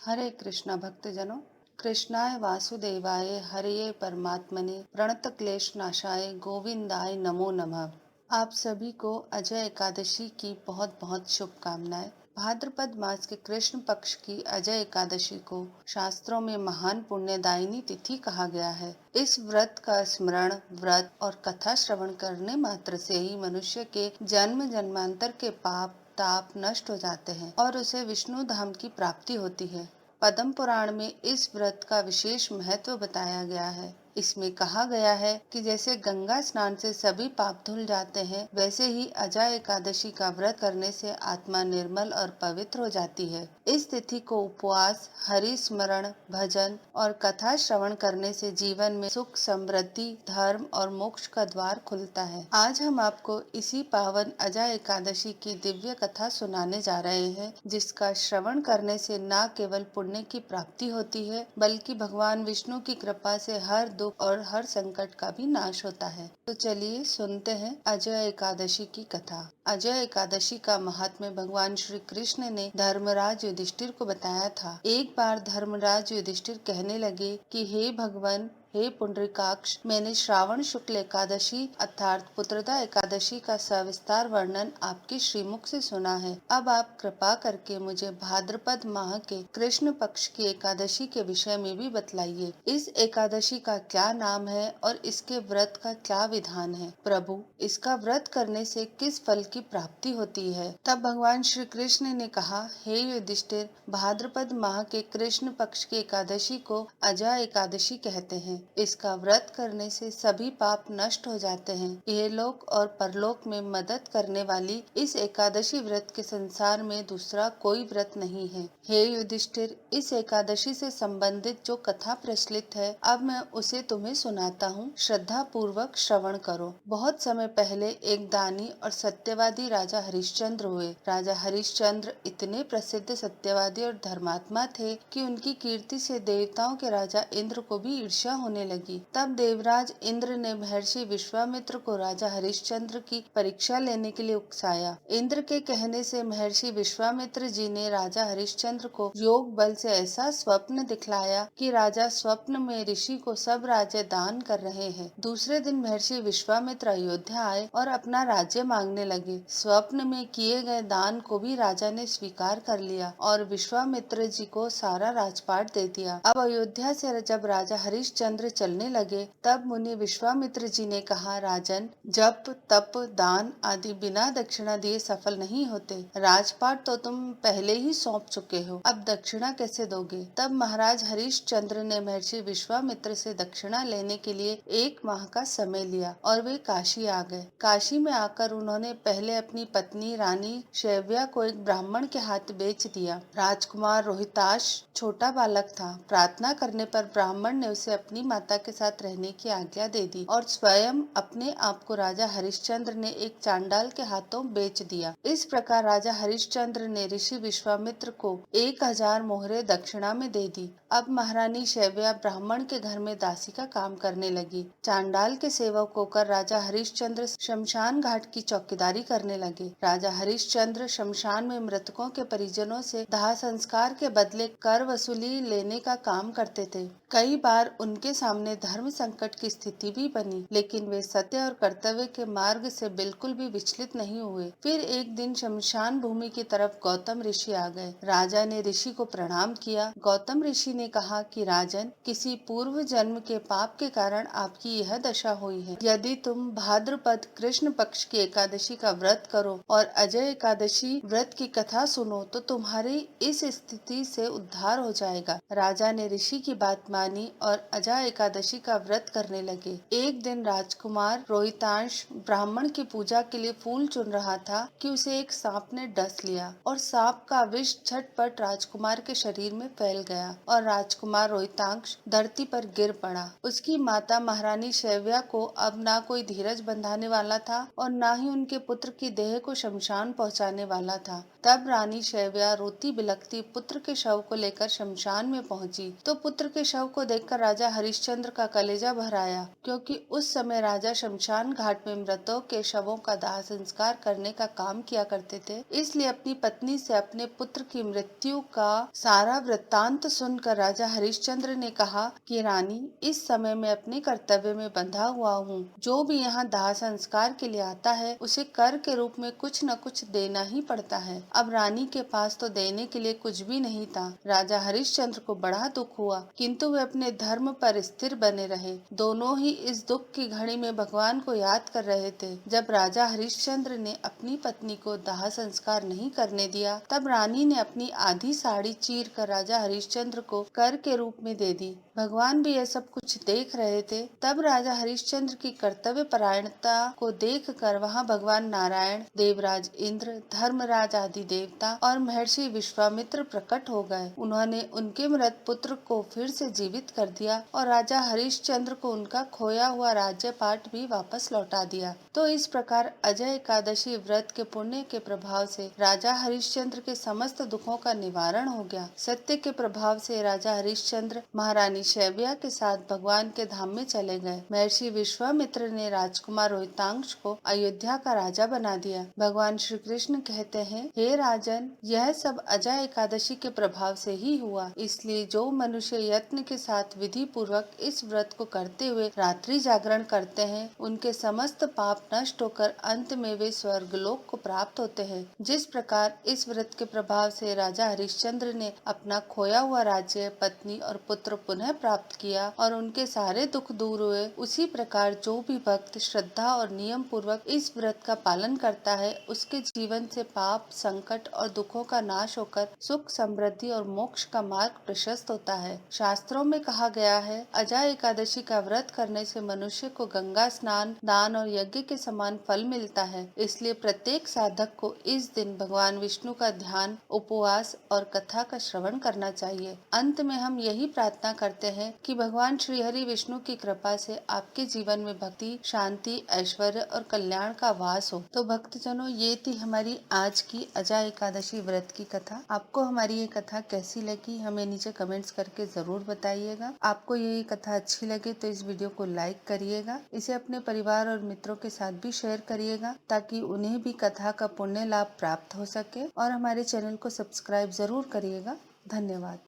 हरे कृष्णा भक्तजनों, कृष्णाय वासुदेवाय हरिये परमात्मने प्रणत क्लेश नाशाय गोविंदाय नमो नमः। आप सभी को अजय एकादशी की बहुत बहुत शुभकामनाएं। भाद्रपद मास के कृष्ण पक्ष की अजय एकादशी को शास्त्रों में महान पुण्यदायिनी तिथि कहा गया है। इस व्रत का स्मरण, व्रत और कथा श्रवण करने मात्र से ही मनुष्य के जन्म जन्मांतर के पाप ताप नष्ट हो जाते हैं और उसे विष्णु धाम की प्राप्ति होती है। पद्म पुराण में इस व्रत का विशेष महत्व बताया गया है। इसमें कहा गया है कि जैसे गंगा स्नान से सभी पाप धुल जाते हैं, वैसे ही अजय एकादशी का व्रत करने से आत्मा निर्मल और पवित्र हो जाती है। इस तिथि को उपवास, हरि स्मरण, भजन और कथा श्रवण करने से जीवन में सुख, समृद्धि, धर्म और मोक्ष का द्वार खुलता है। आज हम आपको इसी पावन अजय एकादशी की दिव्य कथा सुनाने जा रहे हैं, जिसका श्रवण करने से न केवल पुण्य की प्राप्ति होती है, बल्कि भगवान विष्णु की कृपा से हर दुख और हर संकट का भी नाश होता है। तो चलिए सुनते हैं अजय एकादशी की कथा। अजय एकादशी का महात्म्य भगवान श्री कृष्ण ने धर्मराज युधिष्ठिर को बताया था। एक बार धर्मराज युधिष्ठिर कहने लगे कि हे भगवान, हे पुंडरीकाक्ष, मैंने श्रावण शुक्ल एकादशी अर्थात पुत्रदा एकादशी का सविस्तार वर्णन आपके श्रीमुख से सुना है। अब आप कृपा करके मुझे भाद्रपद माह के कृष्ण पक्ष की एकादशी के विषय में भी बतलाइए। इस एकादशी का क्या नाम है और इसके व्रत का क्या विधान है? प्रभु, इसका व्रत करने से किस फल की प्राप्ति होती है? तब भगवान श्री कृष्ण ने कहा, हे युधिष्ठिर, भाद्रपद माह के कृष्ण पक्ष की एकादशी को अजय एकादशी कहते हैं। इसका व्रत करने से सभी पाप नष्ट हो जाते हैं। इहलोक और परलोक में मदद करने वाली इस एकादशी व्रत के संसार में दूसरा कोई व्रत नहीं है। हे युधिष्ठिर, इस एकादशी से संबंधित जो कथा प्रचलित है, अब मैं उसे तुम्हें सुनाता हूँ। श्रद्धा पूर्वक श्रवण करो। बहुत समय पहले एक दानी और सत्यवादी राजा हरिश्चंद्र हुए। राजा हरिश्चंद्र इतने प्रसिद्ध सत्यवादी और धर्मात्मा थे कि उनकी कीर्ति से देवताओं के राजा इंद्र को भी ईर्ष्या होने लगी। तब देवराज इंद्र ने महर्षि विश्वामित्र को राजा हरिश्चंद्र की परीक्षा लेने के लिए उकसाया। इंद्र के कहने से महर्षि विश्वामित्र जी ने राजा हरिश्चंद्र को योग बल से ऐसा स्वप्न दिखलाया कि राजा स्वप्न में ऋषि को सब राज्य दान कर रहे हैं। दूसरे दिन महर्षि विश्वामित्र अयोध्या आए और अपना राज्य मांगने लगे। स्वप्न में किए गए दान को भी राजा ने स्वीकार कर लिया और विश्वामित्र जी को सारा राजपाट दे दिया। अब अयोध्या से जब राजा हरिश्चंद्र चलने लगे, तब मुनि विश्वामित्र जी ने कहा, राजन, जप तप दान आदि बिना दक्षिणा दिए सफल नहीं होते। राजपाट तो तुम पहले ही सौंप चुके हो, अब दक्षिणा कैसे दोगे? तब महाराज हरिश्चंद्र ने महर्षि विश्वामित्र से दक्षिणा लेने के लिए 1 माह का समय लिया और वे काशी आ गए। काशी में आकर उन्होंने पहले अपनी पत्नी रानी शैव्या को एक ब्राह्मण के हाथ बेच दिया। राजकुमार रोहिताश छोटा बालक था। प्रार्थना करने पर ब्राह्मण ने उसे अपनी माता के साथ रहने की आज्ञा दे दी और स्वयं अपने आप को राजा हरिश्चंद्र ने एक चांडाल के हाथों बेच दिया। इस प्रकार राजा हरिश्चंद्र ने ऋषि विश्वामित्र को 1000 मोहरे दक्षिणा में दे दी। अब महारानी शैव्या ब्राह्मण के घर में दासी का काम करने लगी। चांडाल के सेवक होकर राजा हरिश्चंद्र शमशान घाट की चौकीदारी करने लगे। राजा हरिश्चंद्र शमशान में मृतकों के परिजनों से दाह संस्कार के बदले कर वसूली लेने का काम करते थे। कई बार उनके सामने धर्म संकट की स्थिति भी बनी, लेकिन वे सत्य और कर्तव्य के मार्ग से बिल्कुल भी विचलित नहीं हुए। फिर एक दिन शमशान भूमि की तरफ गौतम ऋषि आ गए। राजा ने ऋषि को प्रणाम किया। गौतम ऋषि ने कहा कि राजन, किसी पूर्व जन्म के पाप के कारण आपकी यह दशा हुई है। यदि तुम भाद्रपद कृष्ण पक्ष की एकादशी का व्रत करो और अजय एकादशी व्रत की कथा सुनो, तो तुम्हारी इस स्थिति से उद्धार हो जाएगा। राजा ने ऋषि की बात मानी और अजय एकादशी का व्रत करने लगे। एक दिन राजकुमार रोहितांश ब्राह्मण की पूजा के लिए फूल चुन रहा था कि उसे एक सांप ने डस लिया और सांप का विष झटपट राजकुमार के शरीर में फैल गया और राजकुमार रोहितांश धरती पर गिर पड़ा। उसकी माता महारानी शैव्या को अब ना कोई धीरज बंधाने वाला था और ना ही उनके पुत्र की देह को शमशान पहुंचाने वाला था। तब रानी शैव्या रोती बिलखती पुत्र के शव को लेकर शमशान में पहुंची तो पुत्र के शव को देखकर राजा हरिश्चंद्र का कलेजा भर आया, क्योंकि उस समय राजा शमशान घाट में मृतों के शवों का दाह संस्कार करने का काम किया करते थे। इसलिए अपनी पत्नी से अपने पुत्र की मृत्यु का सारा वृत्तांत सुनकर राजा हरिश्चंद्र ने कहा कि रानी, इस समय मैं अपने कर्तव्य में बंधा हुआ हूँ। जो भी यहाँ दाह संस्कार के लिए आता है उसे कर के रूप में कुछ न कुछ देना ही पड़ता है। अब रानी के पास तो देने के लिए कुछ भी नहीं था। राजा हरिश्चंद्र को बड़ा दुख हुआ, किंतु वे अपने धर्म पर स्थिर बने रहे। दोनों ही इस दुख की घड़ी में भगवान को याद कर रहे थे। जब राजा हरिश्चंद्र ने अपनी पत्नी को दाह संस्कार नहीं करने दिया, तब रानी ने अपनी आधी साड़ी चीर कर राजा हरिश्चंद्र को कर के रूप में दे दी। भगवान भी यह सब कुछ देख रहे थे। तब राजा हरिश्चंद्र की कर्तव्य परायणता को देखकर वहां भगवान नारायण, देवराज इंद्र, धर्मराज आदि देवता और महर्षि विश्वामित्र प्रकट हो गए। उन्होंने उनके मृत पुत्र को फिर से जीवित कर दिया और राजा हरिश्चंद्र को उनका खोया हुआ राज्य पाट भी वापस लौटा दिया। तो इस प्रकार अजय एकादशी व्रत के पुण्य के प्रभाव से राजा हरिश्चंद्र के समस्त दुखों का निवारण हो गया। सत्य के प्रभाव से राजा हरिश्चंद्र महारानी शैव्या के साथ भगवान के धाम में चले गए। महर्षि विश्वामित्र ने राजकुमार रोहितांश को अयोध्या का राजा बना दिया। भगवान श्री कृष्ण कहते हैं, हे राजन, यह सब अजय एकादशी के प्रभाव से ही हुआ। इसलिए जो मनुष्य यत्न के साथ विधि पूर्वक इस व्रत को करते हुए रात्रि जागरण करते हैं, उनके समस्त पाप नष्ट होकर अंत में वे स्वर्गलोक को प्राप्त होते हैं। जिस प्रकार इस व्रत के प्रभाव से राजा हरिश्चंद्र ने अपना खोया हुआ राज्य, पत्नी और पुत्र पुनः प्राप्त किया और उनके सारे दुख दूर हुए, उसी प्रकार जो भी भक्त श्रद्धा और नियम पूर्वक इस व्रत का पालन करता है, उसके जीवन से पाप, संकट और दुखों का नाश होकर सुख, समृद्धि और मोक्ष का मार्ग प्रशस्त होता है। शास्त्रों में कहा गया है, अजय एकादशी का व्रत करने से मनुष्य को गंगा स्नान, दान और यज्ञ के समान फल मिलता है। इसलिए प्रत्येक साधक को इस दिन भगवान विष्णु का ध्यान, उपवास और कथा का श्रवण करना चाहिए। अंत में हम यही प्रार्थना करते हैं कि भगवान श्री हरि विष्णु की कृपा से आपके जीवन में भक्ति, शांति, ऐश्वर्य और कल्याण का वास हो। तो भक्तजनों, ये थी हमारी आज की अजय एकादशी व्रत की कथा। आपको हमारी ये कथा कैसी लगी हमें नीचे कमेंट्स करके जरूर बताइएगा। आपको ये कथा अच्छी लगे तो इस वीडियो को लाइक करिएगा, इसे अपने परिवार और मित्रों के साथ भी शेयर करिएगा, ताकि उन्हें भी कथा का पुण्य लाभ प्राप्त हो सके। और हमारे चैनल को सब्सक्राइब जरूर करिएगा। धन्यवाद।